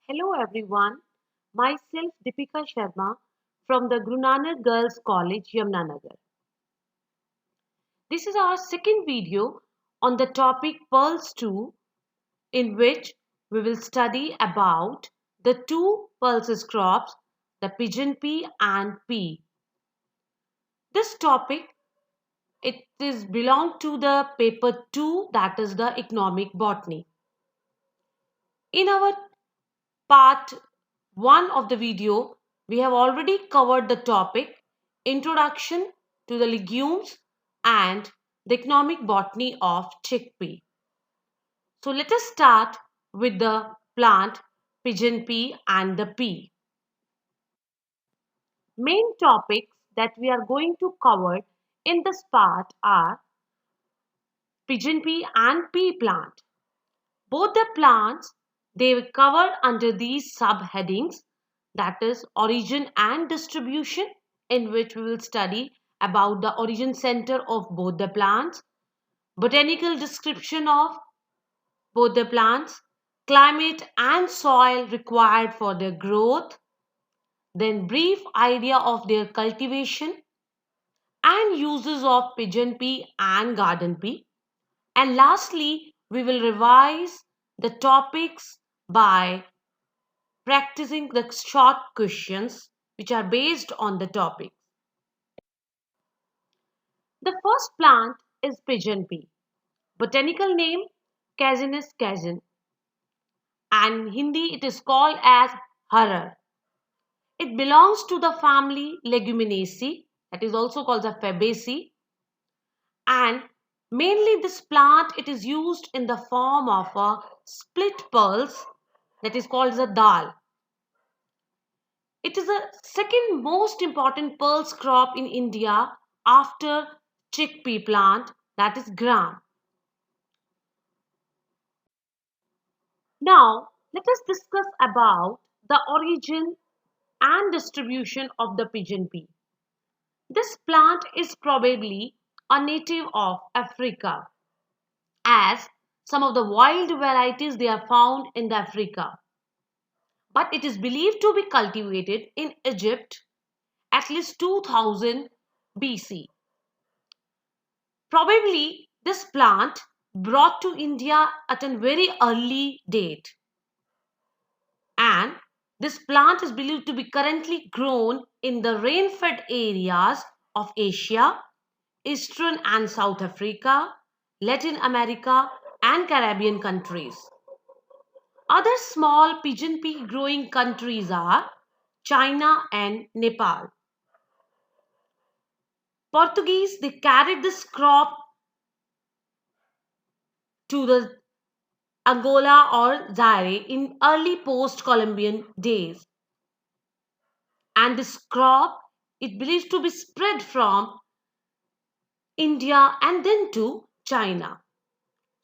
Hello everyone, myself Deepika Sharma from the Guru Nanak Girls College, Yamunanagar. This is our second video on the topic Pearls 2, in which we will study about the two pulses crops, the pigeon pea and pea. This topic it is belong to the paper 2, that is the economic botany. In our part 1 of the video, we have already covered the topic Introduction to the Legumes and the Economic Botany of Chickpea. So let us start with the plant pigeon pea and the pea. Main topics that we are going to cover in this part are pigeon pea and pea plant. Both the plants they were covered under these subheadings, that is origin and distribution, in which we will study about the origin center of both the plants, botanical description of both the plants, climate and soil required for their growth, then brief idea of their cultivation and uses of pigeon pea and garden pea, and lastly we will revise the topics by practicing the short questions which are based on the topic. The first plant is pigeon pea. Botanical name Casinus casin, and Hindi it is called as harar. It belongs to the family Leguminaceae, that is also called the Fabaceae, and mainly this plant it is used in the form of a split pulse, that is called the dal. It is the second most important pulse crop in India after chickpea plant, that is gram. Now let us discuss about the origin and distribution of the pigeon pea. This plant is probably a native of Africa, as some of the wild varieties they are found in the Africa. But it is believed to be cultivated in Egypt at least 2000 BC. Probably this plant brought to India at a very early date, and this plant is believed to be currently grown in the rain-fed areas of Asia, Eastern and South Africa, Latin America and Caribbean countries. Other small pigeon pea growing countries are China and Nepal. Portuguese they carried this crop to the Angola or Zaire in early post-Columbian days. And this crop it believed to be spread from India and then to China.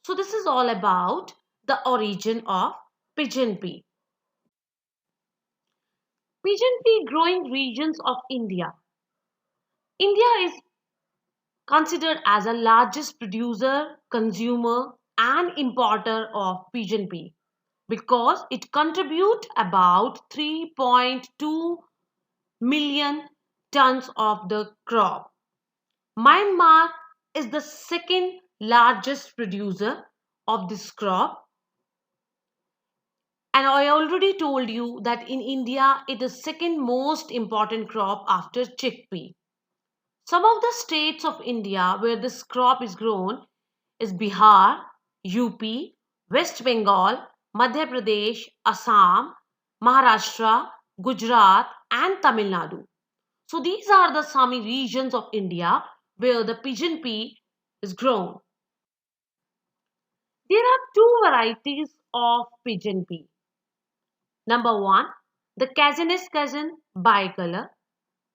So this is all about the origin of pigeon pea. Pigeon pea growing regions of India. India is considered as the largest producer, consumer and importer of pigeon pea because it contributes about 3.2 million tons of the crop. Myanmar is the second largest producer of this crop, and I already told you that in India it is second most important crop after chickpea. Some of the states of India where this crop is grown is Bihar, UP, West Bengal, Madhya Pradesh, Assam, Maharashtra, Gujarat and Tamil Nadu. So these are the some regions of India where the pigeon pea is grown. There are two varieties of pigeon pea. Number one, the Casinus casin bicolor.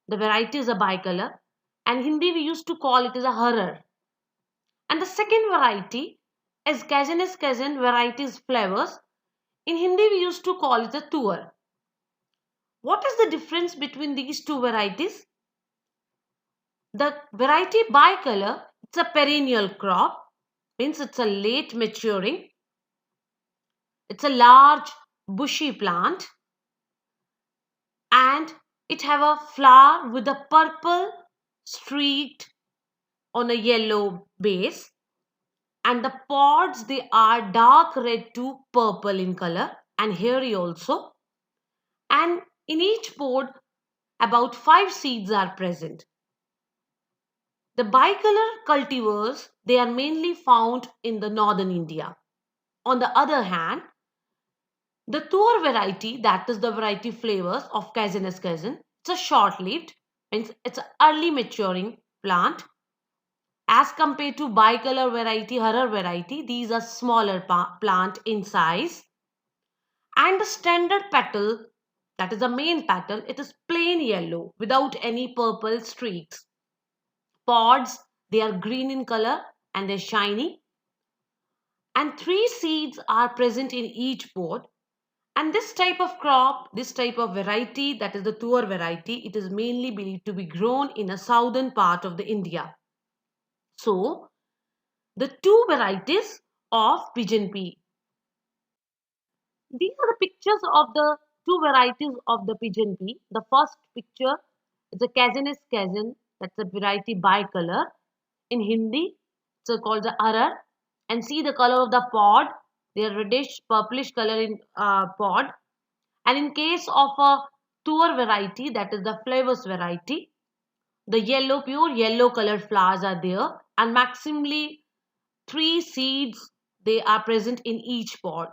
The variety is a bicolor, and Hindi we used to call it as a harar. And the second variety is Casinus casin varieties flavors. In Hindi we used to call it a tuar. What is the difference between these two varieties? The variety bicolor, it's a perennial crop, means it's a late maturing. It's a large bushy plant, and it have a flower with a purple streaked on a yellow base, and the pods they are dark red to purple in color and hairy also, and in each pod about 5 seeds are present. The bicolor cultivars they are mainly found in the northern India. On the other hand, the Tur variety, that is the variety flavors of Casinus casin, it's a short-lived, means it's an early maturing plant. As compared to bicolor variety, Harar variety, these are smaller plant in size. And the standard petal, that is the main petal, it is plain yellow without any purple streaks. Pods, they are green in color and they're shiny. And 3 seeds are present in each pod. And this type of crop, this type of variety, that is the Tuar variety, it is mainly believed to be grown in a southern part of the India. So, the two varieties of pigeon pea. These are the pictures of the two varieties of the pigeon pea. The first picture is a Casinus casin, that's a variety bicolor. In Hindi, it's called the Arar. And see the color of the pod, they are reddish purplish color in pod. And in case of a Tuar variety, that is the flavors variety, the yellow, pure yellow colored flowers are there, and maximally 3 seeds they are present in each pod.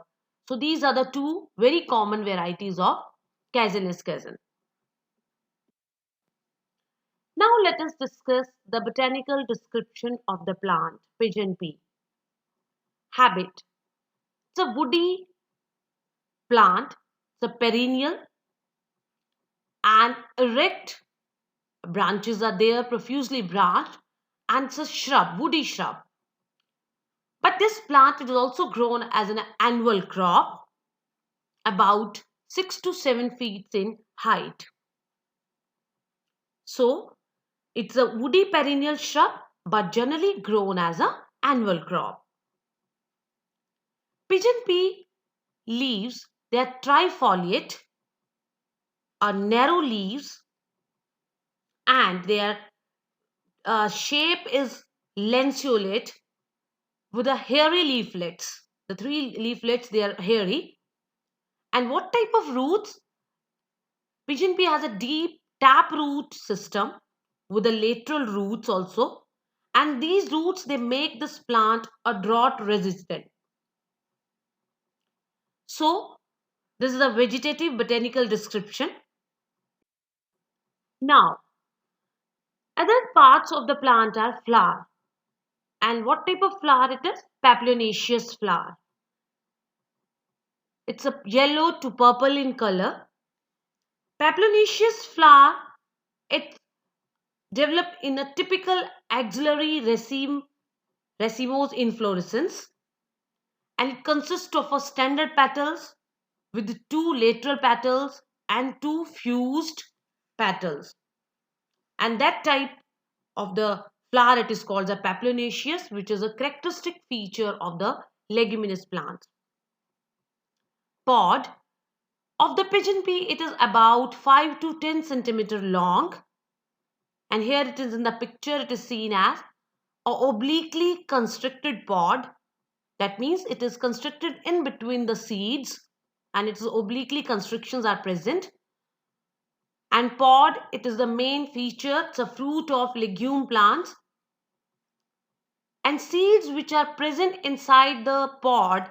So these are the two very common varieties of Casinus casin. Now let us discuss the botanical description of the plant pigeon pea. Habit. It's a woody plant, it's a perennial and erect branches are there, profusely branched, and it's a shrub, woody shrub. But this plant it is also grown as an annual crop, about 6 to 7 feet in height. So it's a woody perennial shrub, but generally grown as an annual crop. Pigeon pea leaves, they are trifoliate, are narrow leaves, and their shape is lanceolate with a hairy leaflets. The 3 leaflets they are hairy. And what type of roots? Pigeon pea has a deep tap root system with the lateral roots also. And these roots they make this plant a drought resistant. So this is a vegetative botanical description. Now other parts of the plant are flower. And what type of flower it is? Papilionaceous flower. It's a yellow to purple in color. Papilionaceous flower, it developed in a typical axillary racemose inflorescence, and it consists of a standard petals with 2 lateral petals and 2 fused petals. And that type of the flower it is called the papilionaceous, which is a characteristic feature of the leguminous plant. Pod of the pigeon pea, it is about 5 to 10 centimeter long, and here it is in the picture, it is seen as a obliquely constricted pod. That means it is constricted in between the seeds and its obliquely constrictions are present. And pod, it is the main feature, it's a fruit of legume plants. And seeds which are present inside the pod,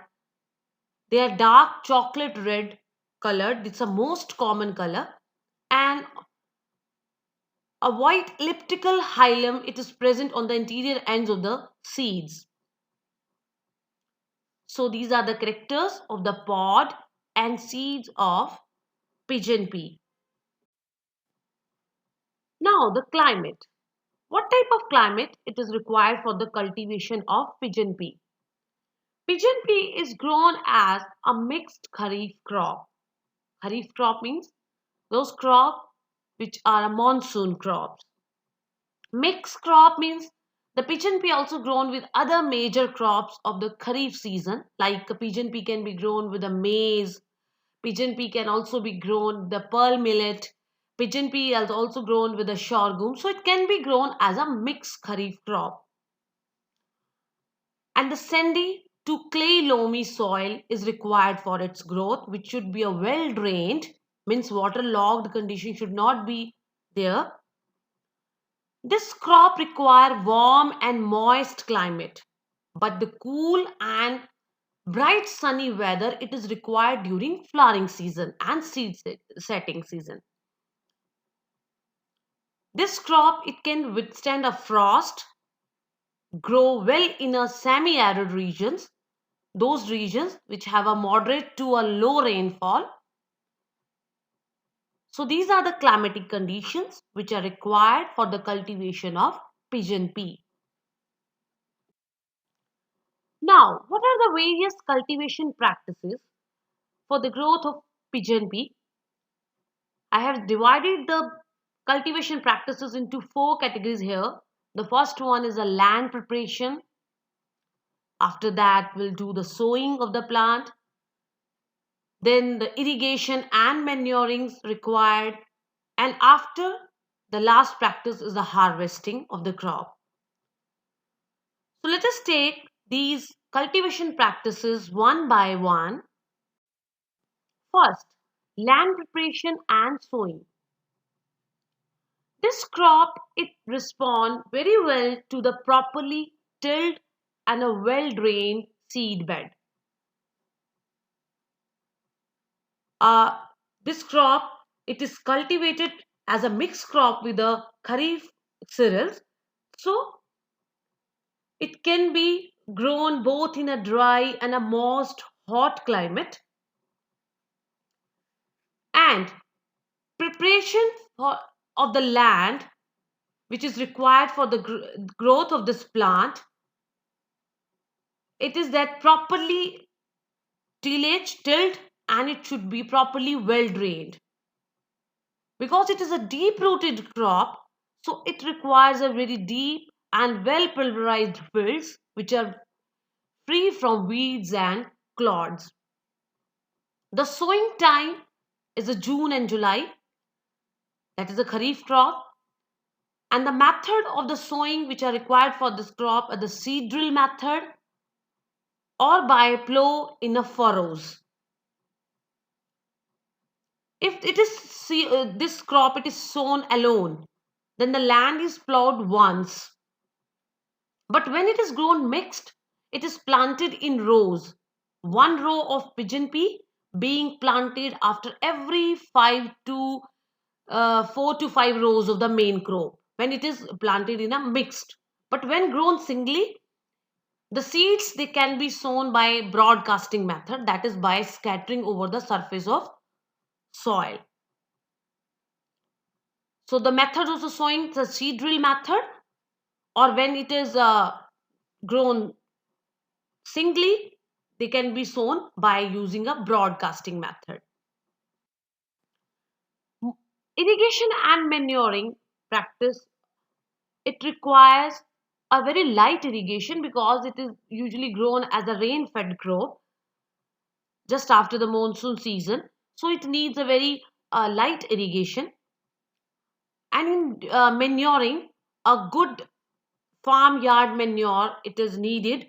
they are dark chocolate red colored. It's a most common color. And a white elliptical hilum, it is present on the interior ends of the seeds. So these are the characters of the pod and seeds of pigeon pea. Now the climate. What type of climate it is required for the cultivation of pigeon pea? Pigeon pea is grown as a mixed kharif crop. Kharif crop means those crops which are monsoon crops. Mixed crop means the pigeon pea also grown with other major crops of the kharif season, like a pigeon pea can be grown with a maize, Pigeon pea can also be grown, the pearl millet. Pigeon pea is also grown with the sorghum. So it can be grown as a mixed kharif crop. And the sandy to clay loamy soil is required for its growth, which should be a well drained, means waterlogged condition should not be there. This crop require warm and moist climate, but the cool and bright sunny weather it is required during flowering season and setting season. This crop it can withstand a frost, grow well in a semi-arid regions, those regions which have a moderate to a low rainfall. So these are the climatic conditions which are required for the cultivation of pigeon pea. Now, what are the various cultivation practices for the growth of pigeon pea? I have divided the cultivation practices into four categories here. The first one is a land preparation. After that, we'll do the sowing of the plant. Then the irrigation and manuring required. And after, the last practice is the harvesting of the crop. So let us take these cultivation practices one by one. First, land preparation and sowing. This crop it responds very well to the properly tilled and a well drained seed bed. Uh, this crop it is cultivated as a mixed crop with the kharif cereals, so it can be grown both in a dry and a moist hot climate. And preparation of the land which is required for the growth of this plant, it is that properly tilled and it should be properly well drained. Because it is a deep rooted crop, so it requires a very deep and well pulverized fields which are free from weeds and clods. The sowing time is a June and July, that is a kharif crop. And the method of the sowing which are required for this crop are the seed drill method or by plow in a furrows. If it is this crop it is sown alone, then the land is plowed once. But when it is grown mixed, it is planted in rows. One row of pigeon pea being planted after every 4 to 5 rows of the main crop when it is planted in a mixed. But when grown singly, the seeds they can be sown by broadcasting method, that is by scattering over the surface of soil. So the method of the sowing, the seed drill method, or when it is grown singly, they can be sown by using a broadcasting method. Irrigation and manuring practice, it requires a very light irrigation because it is usually grown as a rain-fed crop just after the monsoon season. So it needs a very light irrigation. And in manuring, a good farmyard manure it is needed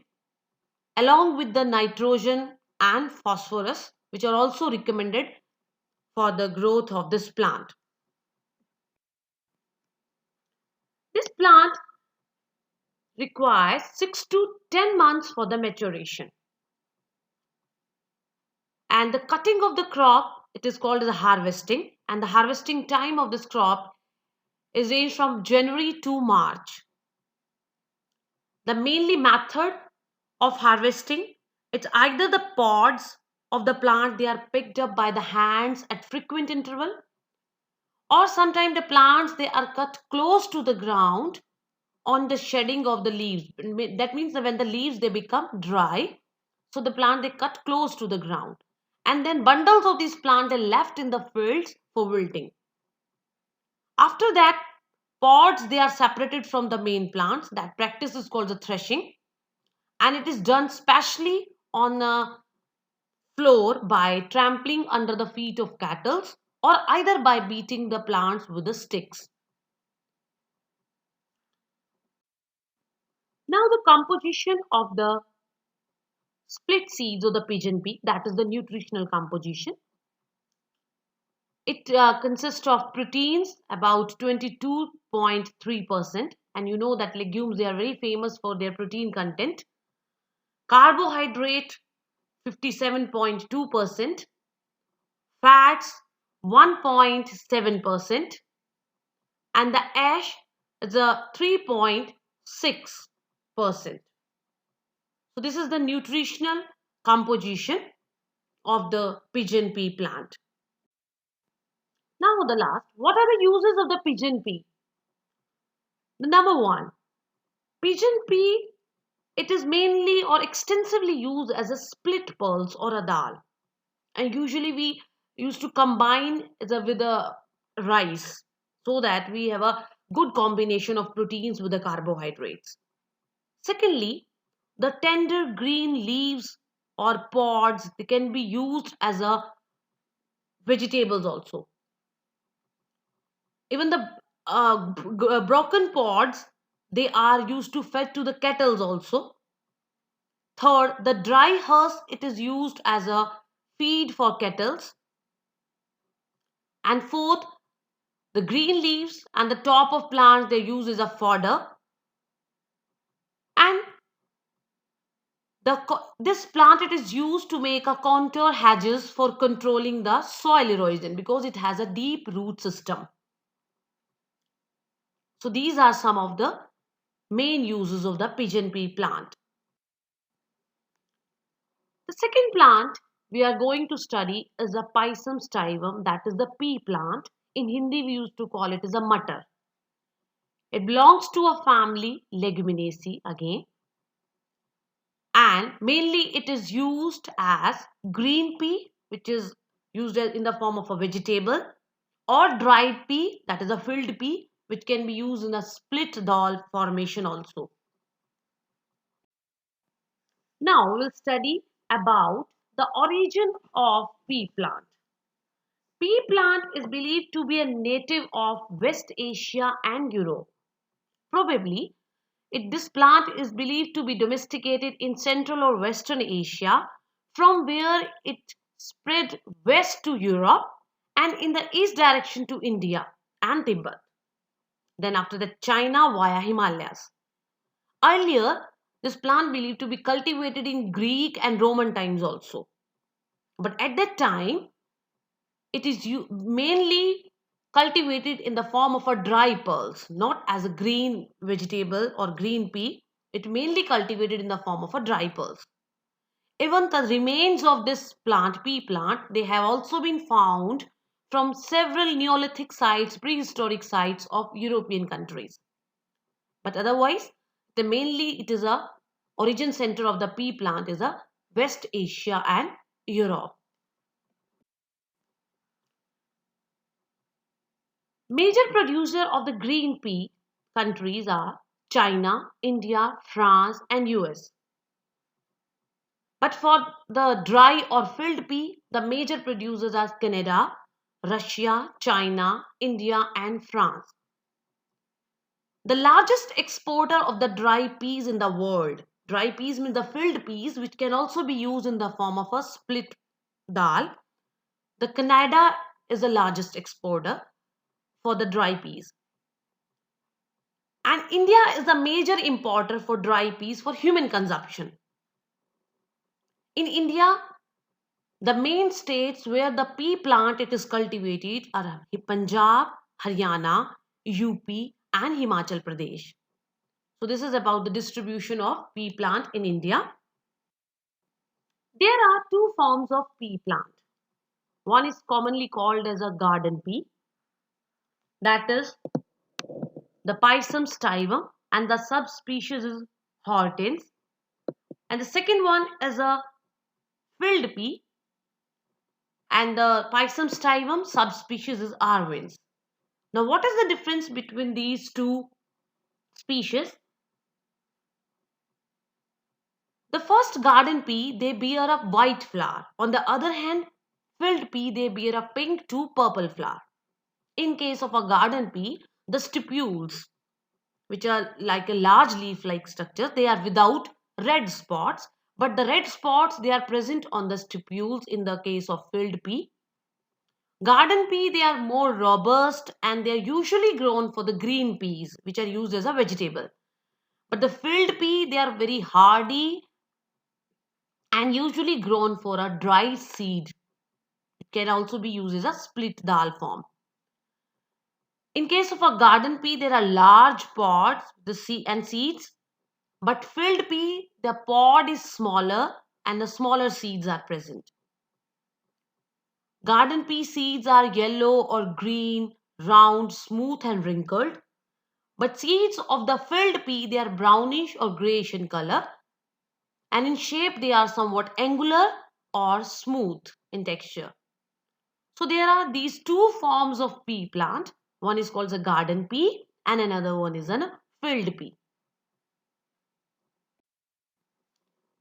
along with the nitrogen and phosphorus which are also recommended for the growth of this plant. This plant requires 6 to 10 months for the maturation. And the cutting of the crop, it is called as a harvesting. And the harvesting time of this crop is ranged from January to March. The mainly method of harvesting, it's either the pods of the plant, they are picked up by the hands at frequent interval, or sometimes the plants, they are cut close to the ground on the shedding of the leaves. That means that when the leaves, they become dry, so the plant, they cut close to the ground. And then bundles of these plants are left in the fields for wilting. After that, pods, they are separated from the main plants. That practice is called the threshing. And it is done specially on floor by trampling under the feet of cattle or either by beating the plants with the sticks. Now the composition of the split seeds or the pigeon pea, that is the nutritional composition. It consists of proteins about 22.3%, and you know that legumes, they are very famous for their protein content. Carbohydrate 57.2%, fats 1.7%, and the ash is a 3.6%. So this is the nutritional composition of the pigeon pea plant. Now the last, what are the uses of the pigeon pea? The number one, pigeon pea, it is mainly or extensively used as a split pulse or a dal. And usually we used to combine with the rice so that we have a good combination of proteins with the carbohydrates. Secondly, the tender green leaves or pods, they can be used as a vegetables also. Even the broken pods, they are used to fed to the kettles also. Third, the dry husk, it is used as a feed for kettles. And fourth, the green leaves and the top of plants, they use as a fodder. And this plant, it is used to make a contour hedges for controlling the soil erosion because it has a deep root system. So these are some of the main uses of the pigeon pea plant. The second plant we are going to study is a Pisum stivum, that is the pea plant. In Hindi we used to call it as a matar. It belongs to a family Leguminaceae again, and mainly it is used as green pea, which is used in the form of a vegetable, or dried pea, that is a filled pea, which can be used in a split dal formation also. Now we'll study about the origin of pea plant. Pea plant is believed to be a native of West Asia and Europe. Probably, this plant is believed to be domesticated in Central or Western Asia, from where it spread west to Europe and in the east direction to India and Tibet. Then after that, China via Himalayas. Earlier, this plant believed to be cultivated in Greek and Roman times also. But at that time, it is mainly cultivated in the form of a dry pulse, not as a green vegetable or green pea. It mainly cultivated in the form of a dry pulse. Even the remains of this plant, pea plant, they have also been found from several Neolithic sites, prehistoric sites of European countries. But otherwise, mainly it is a origin center of the pea plant is a West Asia and Europe. Major producer of the green pea countries are China, India, France and US. But for the dry or filled pea, the major producers are Canada, Russia, China, India and France. The largest exporter of the dry peas in the world. Dry peas means the filled peas, which can also be used in the form of a split dal. The Canada is the largest exporter for the dry peas. And India is the major importer for dry peas for human consumption. In India, the main states where the pea plant it is cultivated are Punjab, Haryana, UP and Himachal Pradesh. So this is about the distribution of pea plant in India. There are two forms of pea plant. One is commonly called as a garden pea, that is the Pisum stivum, and the subspecies is hortense. And the second one is a filled pea, and the Pisum stivum subspecies is arvens. Now, what is the difference between these two species? The first garden pea, they bear a white flower. On the other hand, field pea, they bear a pink to purple flower. In case of a garden pea, the stipules, which are like a large leaf-like structure, they are without red spots, but the red spots, they are present on the stipules in the case of field pea. Garden pea, they are more robust and they are usually grown for the green peas, which are used as a vegetable. But the field pea, they are very hardy and usually grown for a dry seed. It can also be used as a split dal form. In case of a garden pea, there are large pods and seeds, but field pea, the pod is smaller and the smaller seeds are present. Garden pea seeds are yellow or green, round, smooth and wrinkled. But seeds of the field pea, they are brownish or grayish in color, and in shape they are somewhat angular or smooth in texture. So there are these two forms of pea plant. One is called a garden pea and another one is a field pea.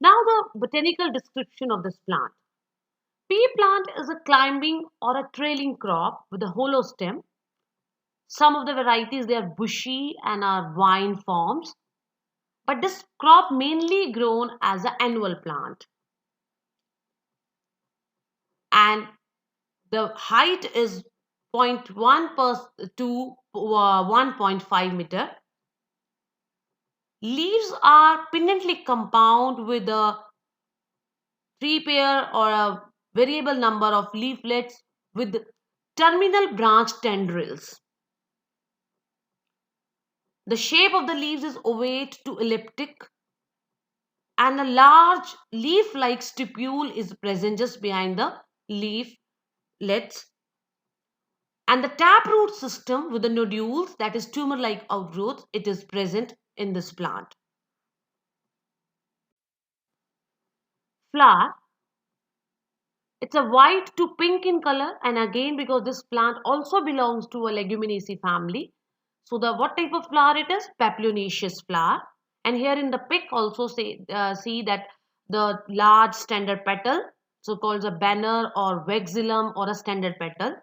Now the botanical description of this plant. Pea plant is a climbing or a trailing crop with a hollow stem. Some of the varieties, they are bushy and are vine forms. But this crop mainly grown as an annual plant. And the height is zero point 0.1 to 1.5 meter. Leaves are pinnately compound with a three pair or a variable number of leaflets with terminal branch tendrils. The shape of the leaves is ovate to elliptic and a large leaf-like stipule is present just behind the leaflets. And the taproot system with the nodules, that is tumor-like outgrowth, it is present in this plant. Flower, it's a white to pink in color, and again because this plant also belongs to a Leguminaceae family. So the what type of flower it is? Papilionaceous flower. And here in the pic also see that the large standard petal, so called a banner or vexillum or a standard petal.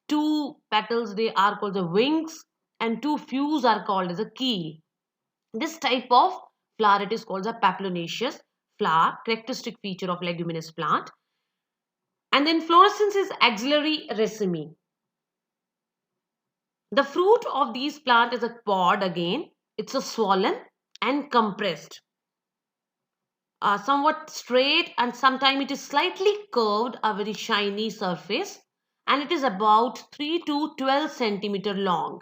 Two petals, they are called the wings, and two fuse are called as a keel. This type of flower, it is called a papilionaceous flower, characteristic feature of leguminous plant. And the inflorescence is axillary raceme. The fruit of these plant is a pod again. It's a swollen and compressed. Somewhat straight and sometimes it is slightly curved, a very shiny surface, and it is about 3 to 12 centimeter long.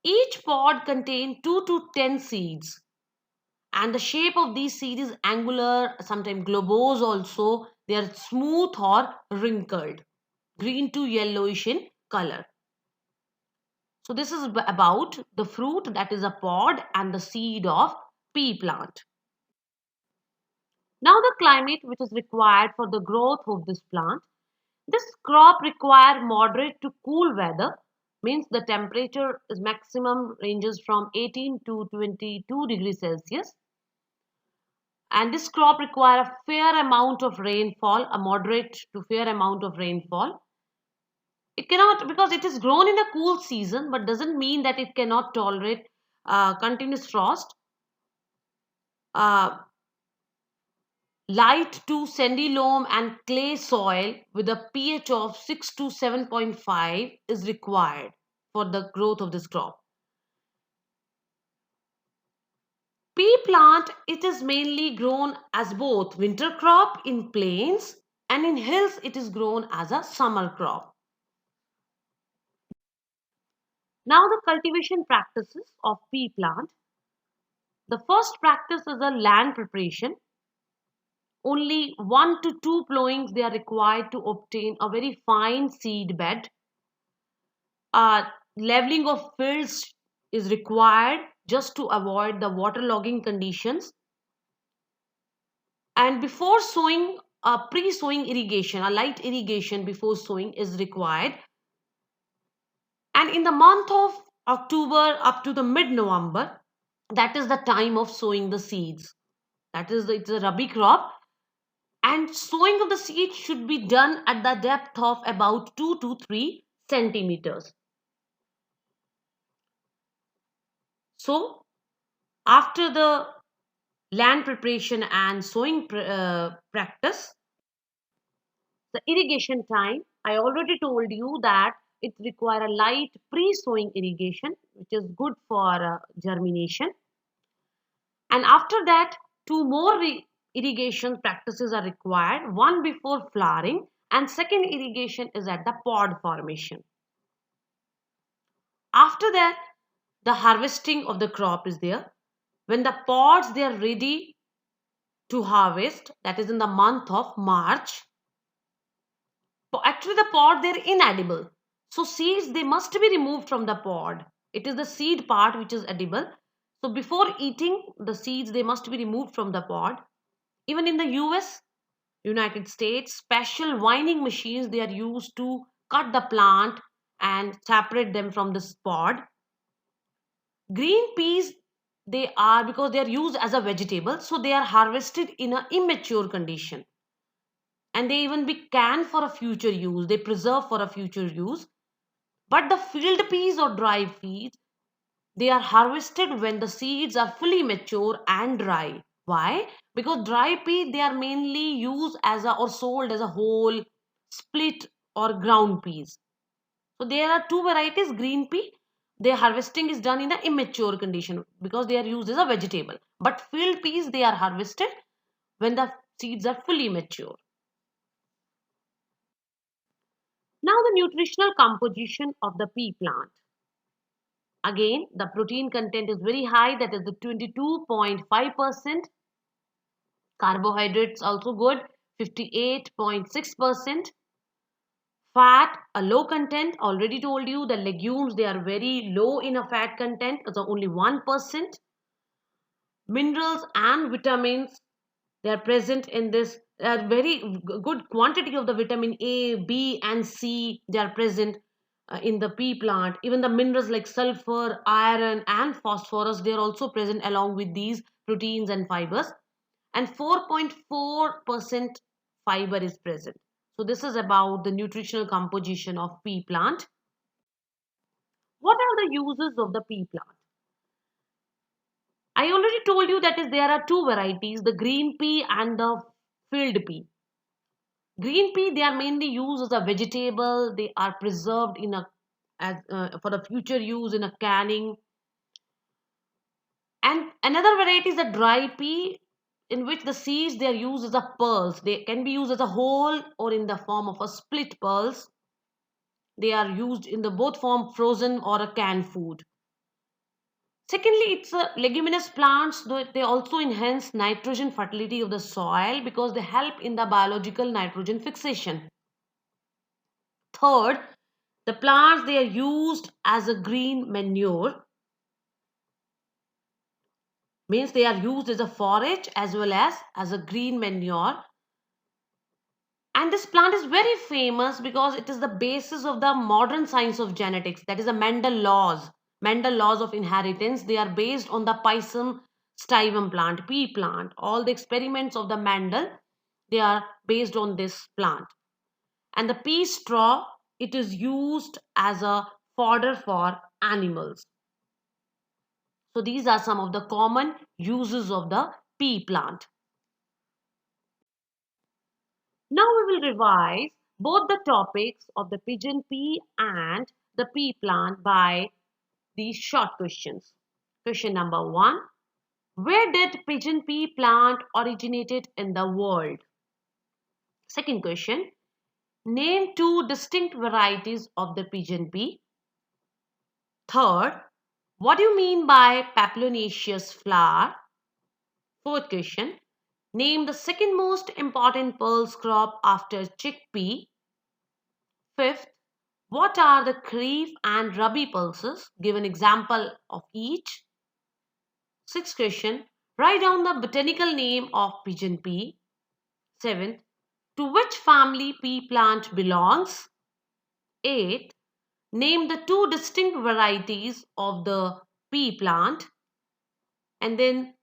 Each pod contains 2 to 10 seeds, and the shape of these seeds is angular, sometimes globose also. They are smooth or wrinkled, green to yellowish in color. So this is about the fruit, that is a pod, and the seed of pea plant. Now the climate which is required for the growth of this plant. This crop require moderate to cool weather, means the temperature is maximum ranges from 18 to 22 degrees Celsius. And this crop require a fair amount of rainfall, a moderate to fair amount of rainfall. It cannot, because it is grown in a cool season, but doesn't mean that it cannot tolerate continuous frost. Uh, Light to sandy loam and clay soil with a pH of 6 to 7.5 is required for the growth of this crop. Pea plant, it is mainly grown as both winter crop in plains and in hills it is grown as a summer crop. Now the cultivation practices of pea plant. The first practice is a land preparation. Only 1 to 2 plowings they are required to obtain a very fine seed bed. Leveling of fields is required just to avoid the waterlogging conditions. And before sowing, a pre-sowing irrigation, a light irrigation before sowing is required. And in the month of October up to the mid-November, that is the time of sowing the seeds. That is, it's a rabi crop. And sowing of the seed should be done at the depth of about 2 to 3 centimeters. So, after the land preparation and sowing practice, the irrigation time, I already told you that it require a light pre-sowing irrigation, which is good for germination. And after that, two more irrigation practices are required. One before flowering, and second irrigation is at the pod formation. After that, the harvesting of the crop is there. When the pods they are ready to harvest, that is in the month of March. Actually, the pod they're inedible. So seeds they must be removed from the pod. It is the seed part which is edible. So before eating the seeds, they must be removed from the pod. Even in the US, United States, special wining machines they are used to cut the plant and separate them from the pod. Green peas they are because they are used as a vegetable, so they are harvested in an immature condition, and they even be canned for a future use. They preserve for a future use. But the field peas or dry peas, they are harvested when the seeds are fully mature and dry. Why? Because dry pea they are mainly used as a or sold as a whole, split or ground peas. So there are two varieties green pea. Their harvesting is done in the immature condition because they are used as a vegetable. But field peas they are harvested when the seeds are fully mature. Now the nutritional composition of the pea plant. Again, the protein content is very high, that is the 22.5%. Carbohydrates also good, 58.6%. Fat, a low content. Already told you the legumes, they are very low in a fat content, so only 1%. Minerals and vitamins, they are present in this. Very good quantity of the vitamin A, B, and C, they are present in the pea plant. Even the minerals like sulfur, iron, and phosphorus, they are also present along with these proteins and fibers. And 4.4% fiber is present. So this is about the nutritional composition of pea plant. What are the uses of the pea plant? I already told you that is there are two varieties, the green pea and the field pea. Green pea they are mainly used as a vegetable. They are preserved in a as for the future use in a canning. And another variety is the dry pea, in which the seeds they are used as a pearls. They can be used as a whole or in the form of a split pearls. They are used in the both form frozen or a canned food. Secondly, it's a leguminous plants, though they also enhance nitrogen fertility of the soil because they help in the biological nitrogen fixation. Third, the plants they are used as a green manure, means they are used as a forage as well as a green manure. And this plant is very famous because it is the basis of the modern science of genetics, that is the Mendel laws of inheritance. They are based on the Pisum stivum plant, pea plant. All the experiments of the Mendel, they are based on this plant. And the pea straw, it is used as a fodder for animals. So these are some of the common uses of the pea plant. Now we will revise both the topics of the pigeon pea and the pea plant by these short questions. Question number 1. Where did pigeon pea plant originated in the world? Second question. Name two distinct varieties of the pigeon pea. Third, what do you mean by papilionaceous flower? Fourth question. Name the second most important pulse crop after chickpea. Fifth, what are the kharif and rabi pulses? Give an example of each. Sixth question, write down the botanical name of pigeon pea. Seventh, to which family pea plant belongs? Eighth, name the two distinct varieties of the pea plant. And then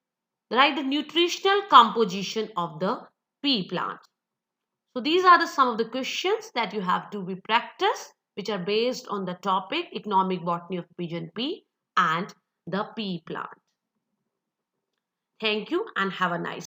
Write the nutritional composition of the pea plant. So these are some of the questions that you have to be practiced, which are based on the topic economic botany of pigeon pea and the pea plant. Thank you and have a nice day.